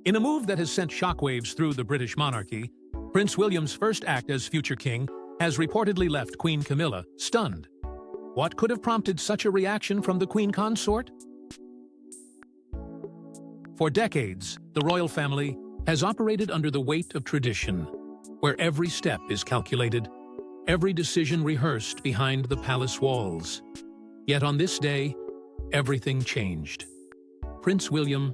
In a move that has sent shockwaves through the British monarchy, Prince William's first act as future king has reportedly left Queen Camilla stunned. What could have prompted such a reaction from the Queen Consort? For decades, the royal family has operated under the weight of tradition, where every step is calculated, every decision rehearsed behind the palace walls. Yet on this day, everything changed. Prince William,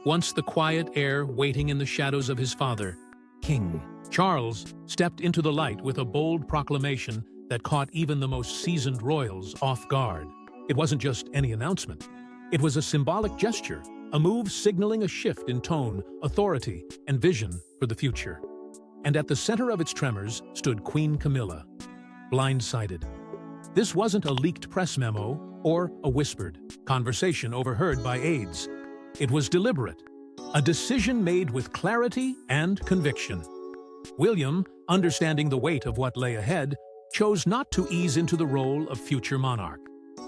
once the quiet heir waiting in the shadows of his father, King Charles, stepped into the light with a bold proclamation that caught even the most seasoned royals off guard. It wasn't just any announcement. It was a symbolic gesture, a move signaling a shift in tone, authority, and vision for the future. And at the center of its tremors stood Queen Camilla, blindsided. This wasn't a leaked press memo or a whispered conversation overheard by aides. It was deliberate, a decision made with clarity and conviction. William, understanding the weight of what lay ahead, chose not to ease into the role of future monarch.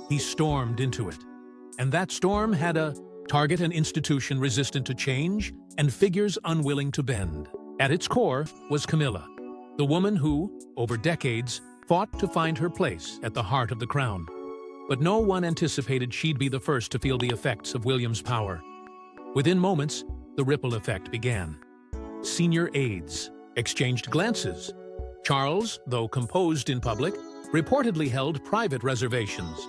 He stormed into it. And that storm had a target, an institution resistant to change and figures unwilling to bend. At its core was Camilla, the woman who, over decades, fought to find her place at the heart of the crown. But no one anticipated she'd be the first to feel the effects of William's power. Within moments, the ripple effect began. Senior aides exchanged glances. Charles, though composed in public, reportedly held private reservations.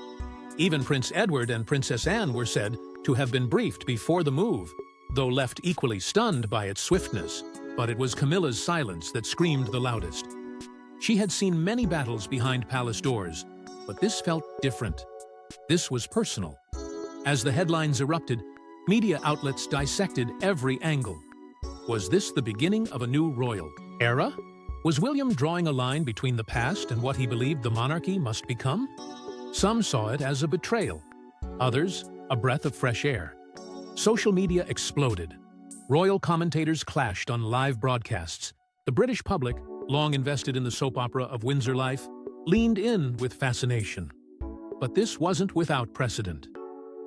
Even Prince Edward and Princess Anne were said to have been briefed before the move, though left equally stunned by its swiftness. But it was Camilla's silence that screamed the loudest. She had seen many battles behind palace doors, but this felt different. This was personal. As the headlines erupted, media outlets dissected every angle. Was this the beginning of a new royal era? Was William drawing a line between the past and what he believed the monarchy must become? Some saw it as a betrayal. Others, a breath of fresh air. Social media exploded. Royal commentators clashed on live broadcasts. The British public, long invested in the soap opera of Windsor life, leaned in with fascination. But this wasn't without precedent.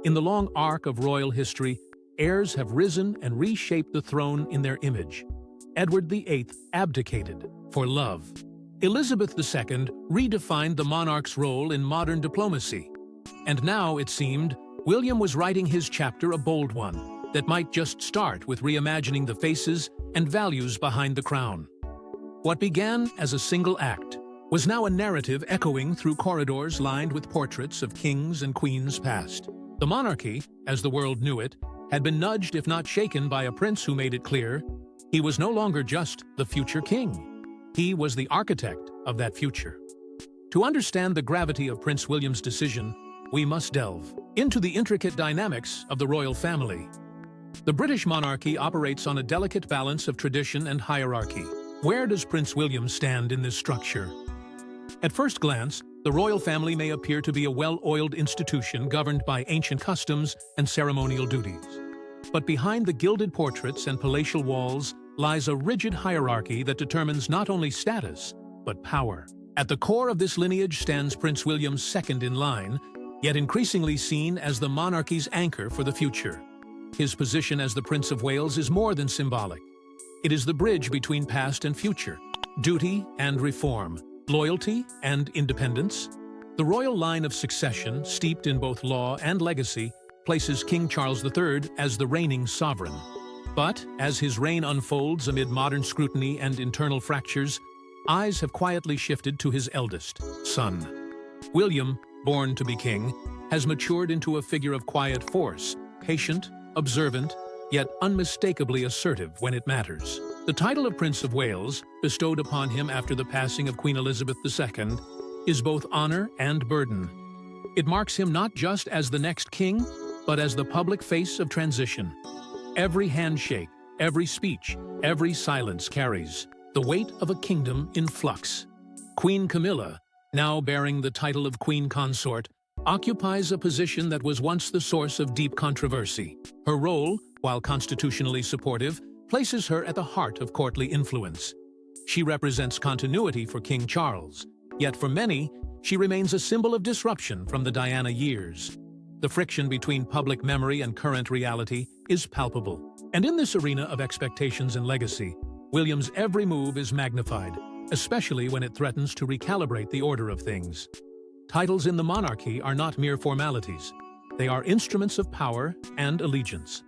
In the long arc of royal history, heirs have risen and reshaped the throne in their image. Edward VIII abdicated for love. Elizabeth II redefined the monarch's role in modern diplomacy. And now, it seemed, William was writing his chapter, a bold one, that might just start with reimagining the faces and values behind the crown. What began as a single act was now a narrative echoing through corridors lined with portraits of kings and queens past. The monarchy, as the world knew it, had been nudged if not shaken by a prince who made it clear he was no longer just the future king. He was the architect of that future. To understand the gravity of Prince William's decision, we must delve into the intricate dynamics of the royal family. The British monarchy operates on a delicate balance of tradition and hierarchy. Where does Prince William stand in this structure? At first glance, the royal family may appear to be a well-oiled institution governed by ancient customs and ceremonial duties. But behind the gilded portraits and palatial walls lies a rigid hierarchy that determines not only status, but power. At the core of this lineage stands Prince William's second in line, yet increasingly seen as the monarchy's anchor for the future. His position as the Prince of Wales is more than symbolic. It is the bridge between past and future, duty and reform, loyalty and independence. The royal line of succession, steeped in both law and legacy, places King Charles III as the reigning sovereign. But as his reign unfolds amid modern scrutiny and internal fractures, eyes have quietly shifted to his eldest son. William, born to be king, has matured into a figure of quiet force, patient, observant, yet unmistakably assertive when it matters. The title of Prince of Wales, bestowed upon him after the passing of Queen Elizabeth II, is both honor and burden. It marks him not just as the next king, but as the public face of transition. Every handshake, every speech, every silence carries the weight of a kingdom in flux. Queen Camilla, now bearing the title of Queen Consort, occupies a position that was once the source of deep controversy. Her role, while constitutionally supportive, places her at the heart of courtly influence. She represents continuity for King Charles, yet for many, she remains a symbol of disruption from the Diana years. The friction between public memory and current reality is palpable. And in this arena of expectations and legacy, William's every move is magnified, especially when it threatens to recalibrate the order of things. Titles in the monarchy are not mere formalities. They are instruments of power and allegiance.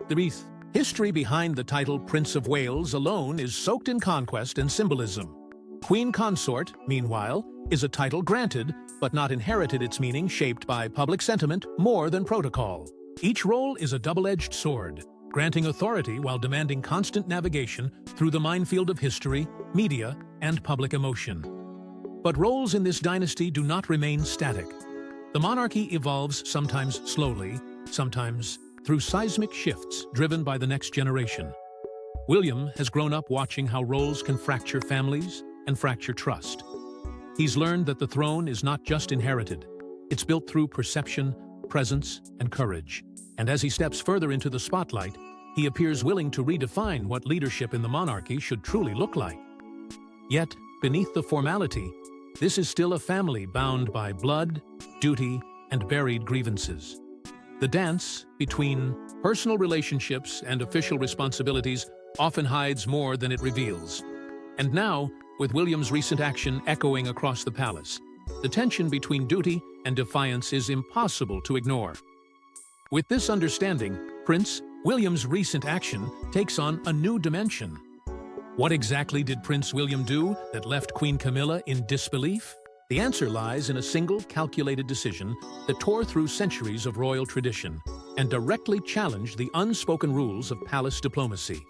The history behind the title Prince of Wales alone is soaked in conquest and symbolism. Queen Consort, meanwhile, is a title granted, but not inherited, its meaning shaped by public sentiment more than protocol. Each role is a double-edged sword, granting authority while demanding constant navigation through the minefield of history, media, and public emotion. But roles in this dynasty do not remain static. The monarchy evolves sometimes slowly, sometimes through seismic shifts driven by the next generation. William has grown up watching how roles can fracture families and fracture trust. He's learned that the throne is not just inherited. It's built through perception, presence, and courage. And as he steps further into the spotlight, he appears willing to redefine what leadership in the monarchy should truly look like. Yet, beneath the formality, this is still a family bound by blood, duty, and buried grievances. The dance between personal relationships and official responsibilities often hides more than it reveals. And now, with William's recent action echoing across the palace, the tension between duty and defiance is impossible to ignore. With this understanding, Prince William's recent action takes on a new dimension. What exactly did Prince William do that left Queen Camilla in disbelief? The answer lies in a single, calculated decision that tore through centuries of royal tradition and directly challenged the unspoken rules of palace diplomacy.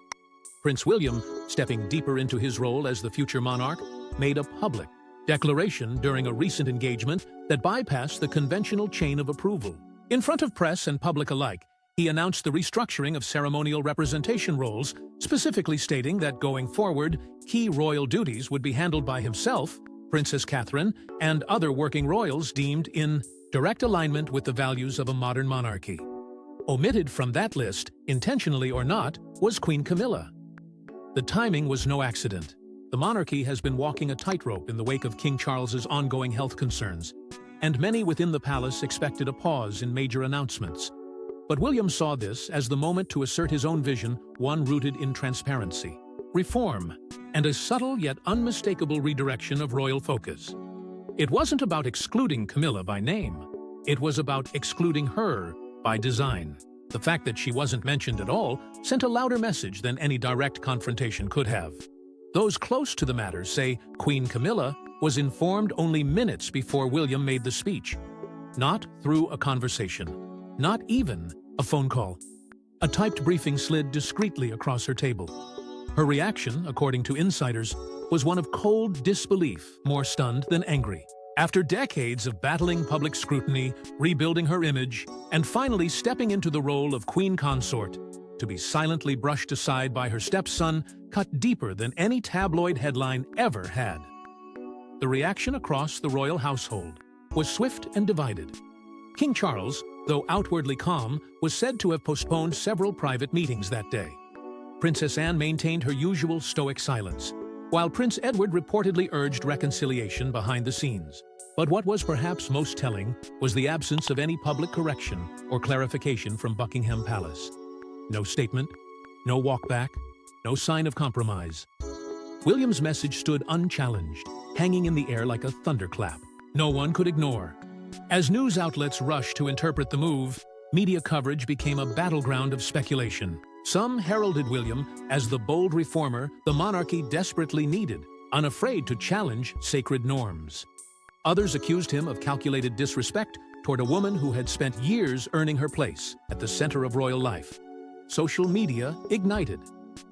Prince William, stepping deeper into his role as the future monarch, made a public declaration during a recent engagement that bypassed the conventional chain of approval. In front of press and public alike, he announced the restructuring of ceremonial representation roles, specifically stating that going forward, key royal duties would be handled by himself, Princess Catherine, and other working royals deemed in direct alignment with the values of a modern monarchy. Omitted from that list, intentionally or not, was Queen Camilla. The timing was no accident. The monarchy has been walking a tightrope in the wake of King Charles's ongoing health concerns, and many within the palace expected a pause in major announcements. But William saw this as the moment to assert his own vision, one rooted in transparency, reform, and a subtle yet unmistakable redirection of royal focus. It wasn't about excluding Camilla by name. It was about excluding her by design. The fact that she wasn't mentioned at all sent a louder message than any direct confrontation could have. Those close to the matter say Queen Camilla was informed only minutes before William made the speech. Not through a conversation, not even a phone call. A typed briefing slid discreetly across her table. Her reaction, according to insiders, was one of cold disbelief, more stunned than angry. After decades of battling public scrutiny, rebuilding her image, and finally stepping into the role of Queen Consort, to be silently brushed aside by her stepson cut deeper than any tabloid headline ever had. The reaction across the royal household was swift and divided. King Charles, though outwardly calm, was said to have postponed several private meetings that day. Princess Anne maintained her usual stoic silence, while Prince Edward reportedly urged reconciliation behind the scenes. But what was perhaps most telling was the absence of any public correction or clarification from Buckingham Palace. No statement, no walkback, no sign of compromise. William's message stood unchallenged, hanging in the air like a thunderclap. No one could ignore. As news outlets rushed to interpret the move, media coverage became a battleground of speculation. Some heralded William as the bold reformer the monarchy desperately needed, unafraid to challenge sacred norms. Others accused him of calculated disrespect toward a woman who had spent years earning her place at the center of royal life. Social media ignited.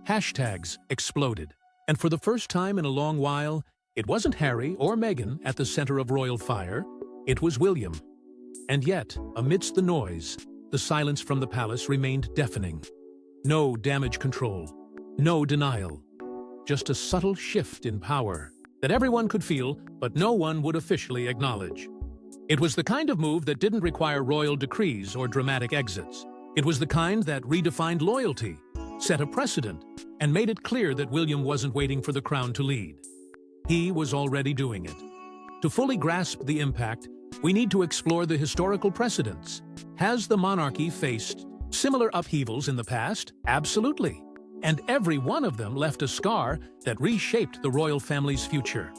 Hashtags exploded. And for the first time in a long while, it wasn't Harry or Meghan at the center of royal fire, it was William. And yet, amidst the noise, the silence from the palace remained deafening. No damage control, no denial, just a subtle shift in power that everyone could feel, but no one would officially acknowledge. It was the kind of move that didn't require royal decrees or dramatic exits. It was the kind that redefined loyalty, set a precedent, and made it clear that William wasn't waiting for the crown to lead. He was already doing it. To fully grasp the impact, we need to explore the historical precedents. Has the monarchy faced Similar upheavals in the past? Absolutely. And every one of them left a scar that reshaped the royal family's future.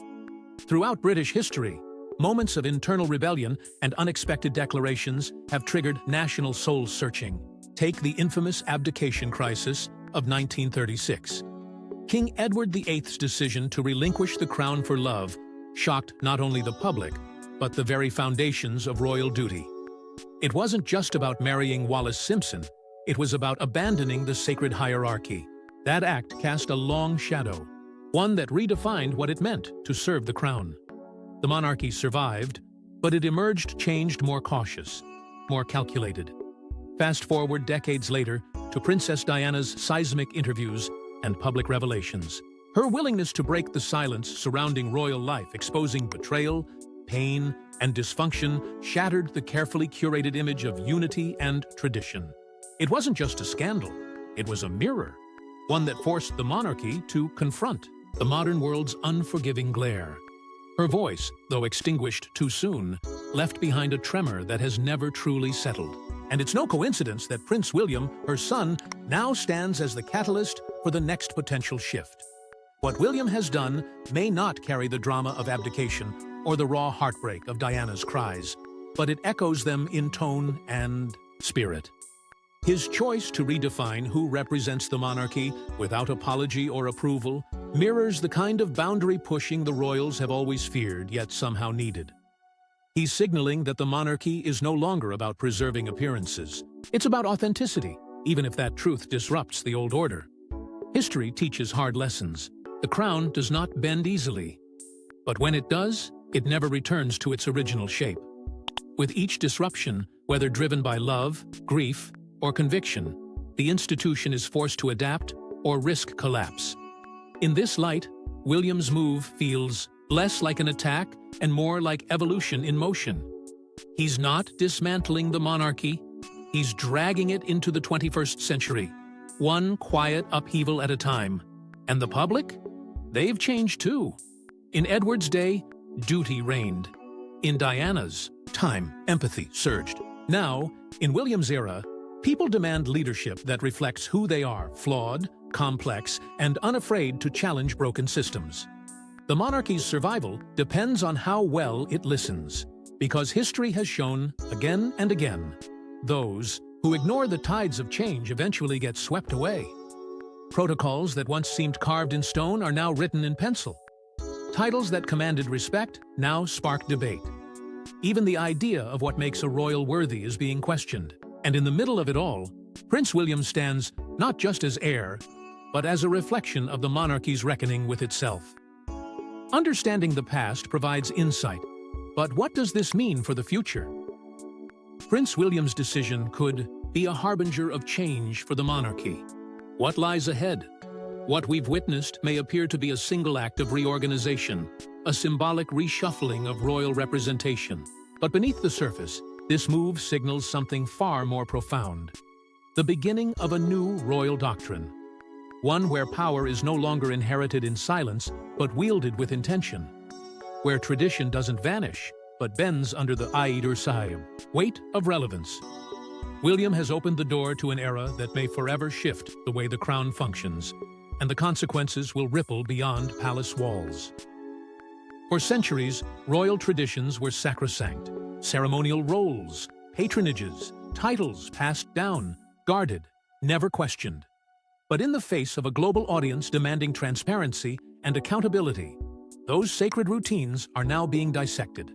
Throughout British history, moments of internal rebellion and unexpected declarations have triggered national soul-searching. Take the infamous abdication crisis of 1936. King Edward VIII's decision to relinquish the crown for love shocked not only the public, but the very foundations of royal duty. It wasn't just about marrying Wallis Simpson, it was about abandoning the sacred hierarchy. That act cast a long shadow, one that redefined what it meant to serve the crown. The monarchy survived, but it emerged changed, more cautious, more calculated. Fast forward decades later to Princess Diana's seismic interviews and public revelations. Her willingness to break the silence surrounding royal life, exposing betrayal, pain, and dysfunction, shattered the carefully curated image of unity and tradition. It wasn't just a scandal, it was a mirror, one that forced the monarchy to confront the modern world's unforgiving glare. Her voice, though extinguished too soon, left behind a tremor that has never truly settled. And it's no coincidence that Prince William, her son, now stands as the catalyst for the next potential shift. What William has done may not carry the drama of abdication or the raw heartbreak of Diana's cries, but it echoes them in tone and spirit. His choice to redefine who represents the monarchy without apology or approval mirrors the kind of boundary pushing the royals have always feared yet somehow needed. He's signaling that the monarchy is no longer about preserving appearances. It's about authenticity, even if that truth disrupts the old order. History teaches hard lessons. The crown does not bend easily, but when it does, it never returns to its original shape. With each disruption, whether driven by love, grief, or conviction, the institution is forced to adapt or risk collapse. In this light, William's move feels less like an attack and more like evolution in motion. He's not dismantling the monarchy, he's dragging it into the 21st century, one quiet upheaval at a time. And the public? They've changed too. In Edward's day, duty reigned. In Diana's, time, empathy surged. Now, in William's era, people demand leadership that reflects who they are, flawed, complex, and unafraid to challenge broken systems. The monarchy's survival depends on how well it listens, because history has shown, again and again, those who ignore the tides of change eventually get swept away. Protocols that once seemed carved in stone are now written in pencil. Titles that commanded respect now spark debate. Even the idea of what makes a royal worthy is being questioned. And in the middle of it all, Prince William stands not just as heir, but as a reflection of the monarchy's reckoning with itself. Understanding the past provides insight, but what does this mean for the future? Prince William's decision could be a harbinger of change for the monarchy. What lies ahead? What we've witnessed may appear to be a single act of reorganization, a symbolic reshuffling of royal representation. But beneath the surface, this move signals something far more profound. The beginning of a new royal doctrine. One where power is no longer inherited in silence, but wielded with intention. Where tradition doesn't vanish, but bends under the weight of relevance. William has opened the door to an era that may forever shift the way the crown functions, and the consequences will ripple beyond palace walls. For centuries, royal traditions were sacrosanct. Ceremonial roles, patronages, titles passed down, guarded, never questioned. But in the face of a global audience demanding transparency and accountability, those sacred routines are now being dissected.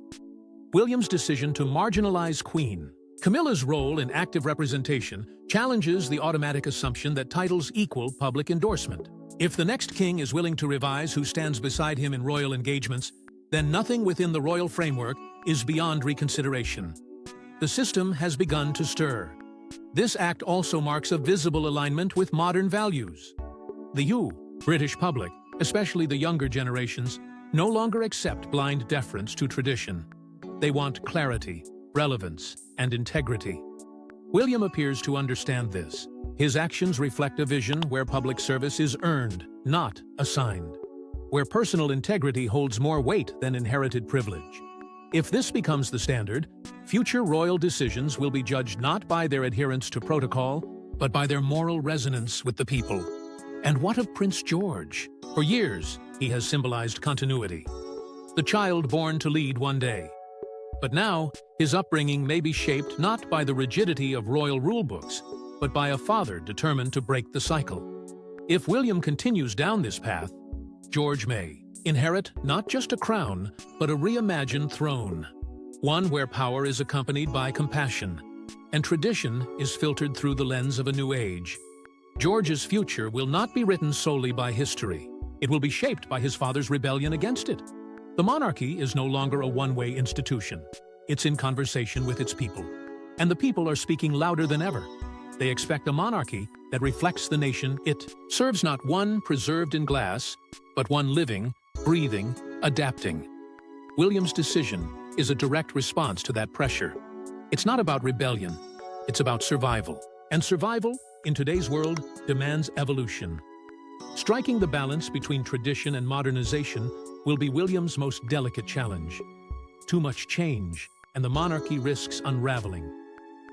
William's decision to marginalize Queen Camilla's role in active representation challenges the automatic assumption that titles equal public endorsement. If the next king is willing to revise who stands beside him in royal engagements, then nothing within the royal framework is beyond reconsideration. The system has begun to stir. This act also marks a visible alignment with modern values. The British public, especially the younger generations, no longer accept blind deference to tradition. They want clarity, relevance, and integrity. William appears to understand this. His actions reflect a vision where public service is earned, not assigned. Where personal integrity holds more weight than inherited privilege. If this becomes the standard, future royal decisions will be judged not by their adherence to protocol, but by their moral resonance with the people. And what of Prince George? For years, he has symbolized continuity. The child born to lead one day. But now, his upbringing may be shaped not by the rigidity of royal rulebooks, but by a father determined to break the cycle. If William continues down this path, George may inherit not just a crown, but a reimagined throne, one where power is accompanied by compassion, and tradition is filtered through the lens of a new age. George's future will not be written solely by history. It will be shaped by his father's rebellion against it. The monarchy is no longer a one-way institution. It's in conversation with its people. And the people are speaking louder than ever. They expect a monarchy that reflects the nation it serves, not one preserved in glass, but one living, breathing, adapting. William's decision is a direct response to that pressure. It's not about rebellion, it's about survival. And survival, in today's world, demands evolution. Striking the balance between tradition and modernization will be William's most delicate challenge. Too much change, and the monarchy risks unraveling.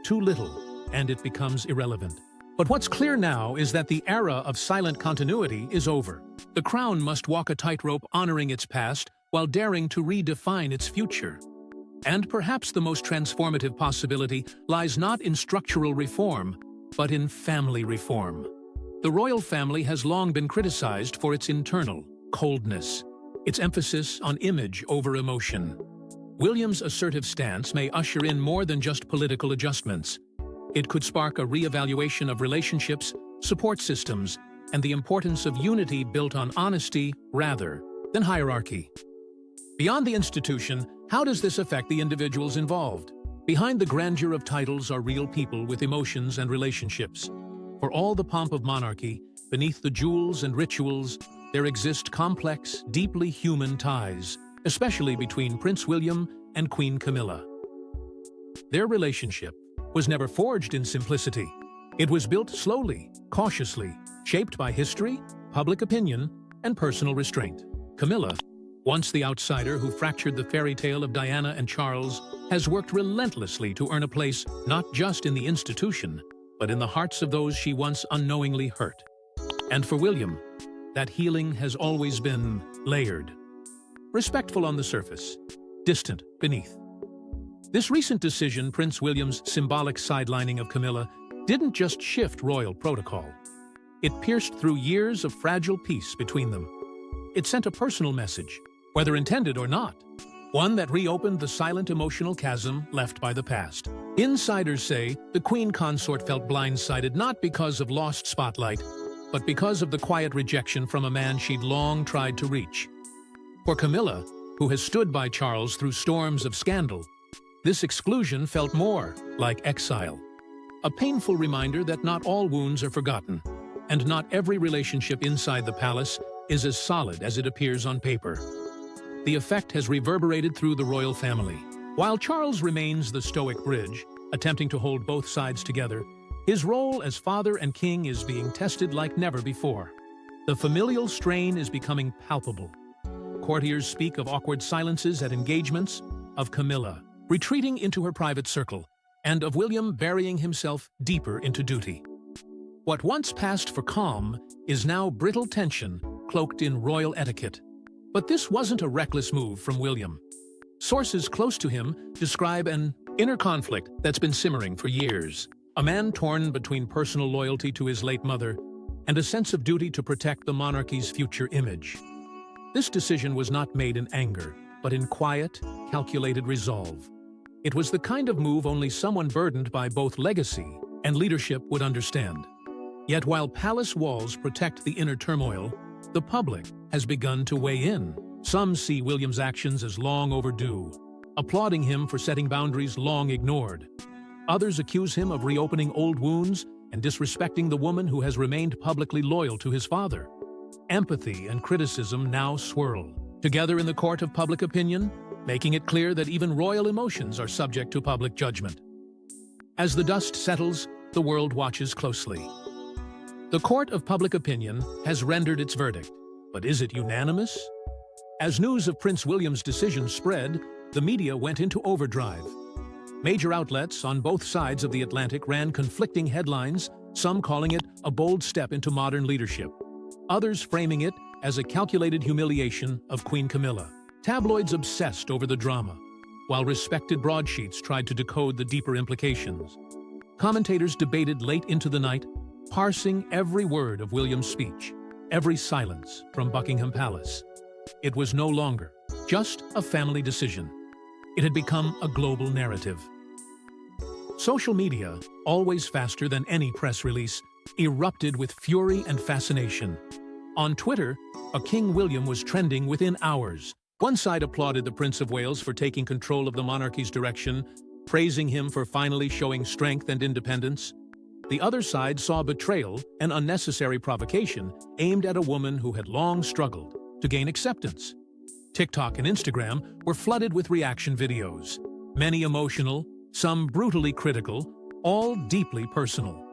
Too little, and it becomes irrelevant. But what's clear now is that the era of silent continuity is over. The crown must walk a tightrope honoring its past while daring to redefine its future. And perhaps the most transformative possibility lies not in structural reform, but in family reform. The royal family has long been criticized for its internal coldness, its emphasis on image over emotion. William's assertive stance may usher in more than just political adjustments. It could spark a re-evaluation of relationships, support systems, and the importance of unity built on honesty rather than hierarchy. Beyond the institution, how does this affect the individuals involved? Behind the grandeur of titles are real people with emotions and relationships. For all the pomp of monarchy, beneath the jewels and rituals, there exist complex, deeply human ties, especially between Prince William and Queen Camilla. Their relationship was never forged in simplicity. It was built slowly, cautiously, shaped by history, public opinion, and personal restraint. Camilla, once the outsider who fractured the fairy tale of Diana and Charles, has worked relentlessly to earn a place not just in the institution, but in the hearts of those she once unknowingly hurt. And for William, that healing has always been layered. Respectful on the surface, distant beneath. This recent decision, Prince William's symbolic sidelining of Camilla, didn't just shift royal protocol. It pierced through years of fragile peace between them. It sent a personal message, whether intended or not, one that reopened the silent emotional chasm left by the past. Insiders say the Queen Consort felt blindsided not because of lost spotlight, but because of the quiet rejection from a man she'd long tried to reach. For Camilla, who has stood by Charles through storms of scandal, this exclusion felt more like exile. A painful reminder that not all wounds are forgotten, and not every relationship inside the palace is as solid as it appears on paper. The effect has reverberated through the royal family. While Charles remains the stoic bridge, attempting to hold both sides together, his role as father and king is being tested like never before. The familial strain is becoming palpable. Courtiers speak of awkward silences at engagements, of Camilla retreating into her private circle, and of William burying himself deeper into duty. What once passed for calm is now brittle tension cloaked in royal etiquette. But this wasn't a reckless move from William. Sources close to him describe an inner conflict that's been simmering for years. A man torn between personal loyalty to his late mother and a sense of duty to protect the monarchy's future image. This decision was not made in anger, but in quiet, calculated resolve. It was the kind of move only someone burdened by both legacy and leadership would understand. Yet while palace walls protect the inner turmoil, the public has begun to weigh in. Some see William's actions as long overdue, applauding him for setting boundaries long ignored. Others accuse him of reopening old wounds and disrespecting the woman who has remained publicly loyal to his father. Empathy and criticism now swirl together in the court of public opinion, making it clear that even royal emotions are subject to public judgment. As the dust settles, the world watches closely. The court of public opinion has rendered its verdict, but is it unanimous? As news of Prince William's decision spread, the media went into overdrive. Major outlets on both sides of the Atlantic ran conflicting headlines, some calling it a bold step into modern leadership, others framing it as a calculated humiliation of Queen Camilla. Tabloids obsessed over the drama, while respected broadsheets tried to decode the deeper implications. Commentators debated late into the night, parsing every word of William's speech, every silence from Buckingham Palace. It was no longer just a family decision. It had become a global narrative. Social media, always faster than any press release, erupted with fury and fascination. On Twitter, a King William was trending within hours. One side applauded the Prince of Wales for taking control of the monarchy's direction, praising him for finally showing strength and independence. The other side saw betrayal and unnecessary provocation aimed at a woman who had long struggled to gain acceptance. TikTok and Instagram were flooded with reaction videos, many emotional, some brutally critical, all deeply personal.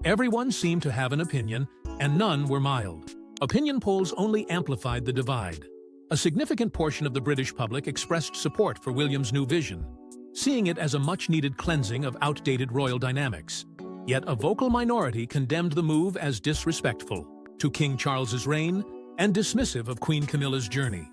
Everyone seemed to have an opinion, and none were mild. Opinion polls only amplified the divide. A significant portion of the British public expressed support for William's new vision, seeing it as a much-needed cleansing of outdated royal dynamics. Yet a vocal minority condemned the move as disrespectful to King Charles's reign and dismissive of Queen Camilla's journey.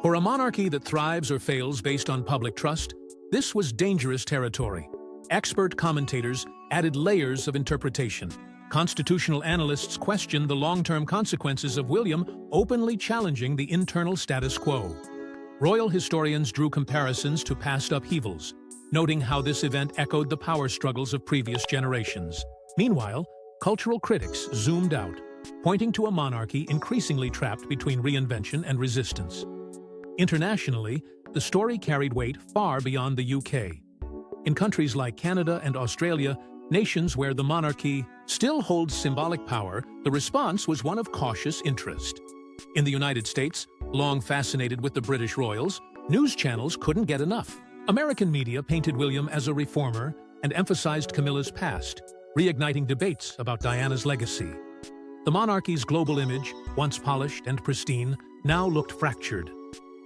For a monarchy that thrives or fails based on public trust, this was dangerous territory. Expert commentators added layers of interpretation. Constitutional analysts questioned the long-term consequences of William openly challenging the internal status quo. Royal historians drew comparisons to past upheavals, noting how this event echoed the power struggles of previous generations. Meanwhile, cultural critics zoomed out, pointing to a monarchy increasingly trapped between reinvention and resistance. Internationally, the story carried weight far beyond the UK. In countries like Canada and Australia, nations where the monarchy still holds symbolic power, the response was one of cautious interest. In the United States, long fascinated with the British royals, news channels couldn't get enough. American media painted William as a reformer and emphasized Camilla's past, reigniting debates about Diana's legacy. The monarchy's global image, once polished and pristine, now looked fractured.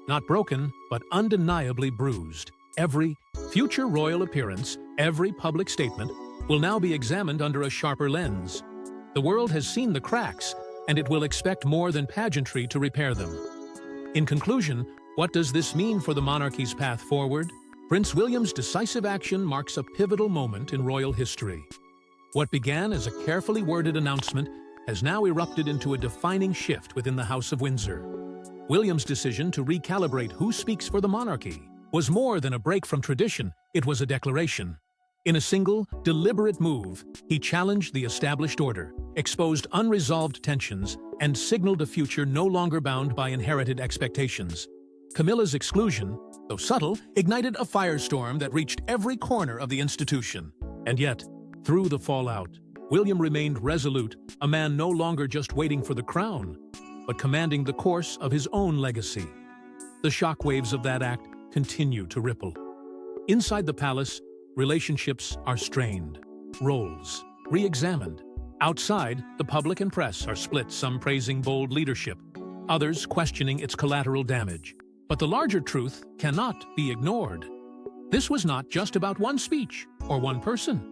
Not broken, but undeniably bruised. Every future royal appearance, every public statement, will now be examined under a sharper lens. The world has seen the cracks, and it will expect more than pageantry to repair them. In conclusion, what does this mean for the monarchy's path forward? Prince William's decisive action marks a pivotal moment in royal history. What began as a carefully worded announcement has now erupted into a defining shift within the House of Windsor. William's decision to recalibrate who speaks for the monarchy was more than a break from tradition, it was a declaration. In a single, deliberate move, he challenged the established order, exposed unresolved tensions, and signaled a future no longer bound by inherited expectations. Camilla's exclusion, though subtle, ignited a firestorm that reached every corner of the institution. And yet, through the fallout, William remained resolute, a man no longer just waiting for the crown, but commanding the course of his own legacy. The shockwaves of that act continue to ripple. Inside the palace, relationships are strained, roles re-examined. Outside, the public and press are split, some praising bold leadership, others questioning its collateral damage. But the larger truth cannot be ignored. This was not just about one speech or one person.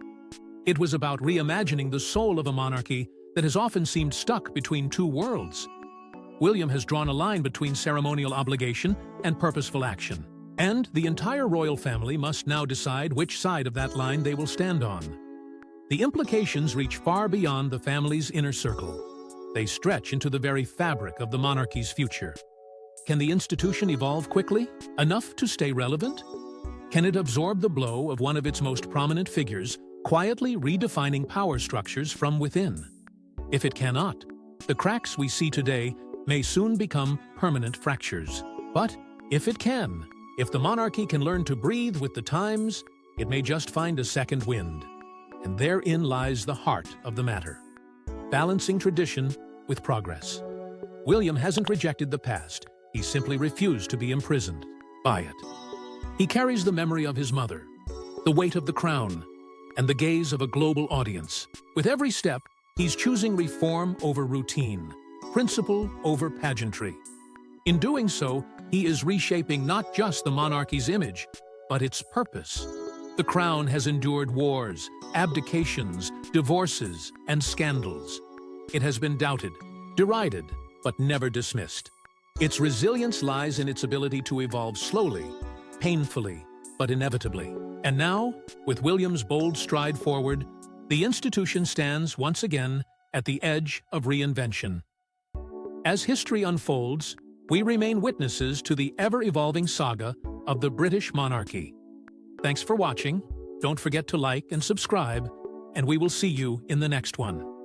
It was about reimagining the soul of a monarchy that has often seemed stuck between two worlds. William has drawn a line between ceremonial obligation and purposeful action. And the entire royal family must now decide which side of that line they will stand on. The implications reach far beyond the family's inner circle. They stretch into the very fabric of the monarchy's future. Can the institution evolve quickly, enough to stay relevant? Can it absorb the blow of one of its most prominent figures, quietly redefining power structures from within? If it cannot, the cracks we see today may soon become permanent fractures. But if it can, if the monarchy can learn to breathe with the times, it may just find a second wind. And therein lies the heart of the matter. Balancing tradition with progress. William hasn't rejected the past, he simply refused to be imprisoned by it. He carries the memory of his mother, the weight of the crown, and the gaze of a global audience. With every step, he's choosing reform over routine, principle over pageantry. In doing so, he is reshaping not just the monarchy's image, but its purpose. The crown has endured wars, abdications, divorces, and scandals. It has been doubted, derided, but never dismissed. Its resilience lies in its ability to evolve slowly, painfully, but inevitably. And now, with William's bold stride forward, the institution stands once again at the edge of reinvention. As history unfolds, we remain witnesses to the ever-evolving saga of the British monarchy. Thanks for watching. Don't forget to like and subscribe, and we will see you in the next one.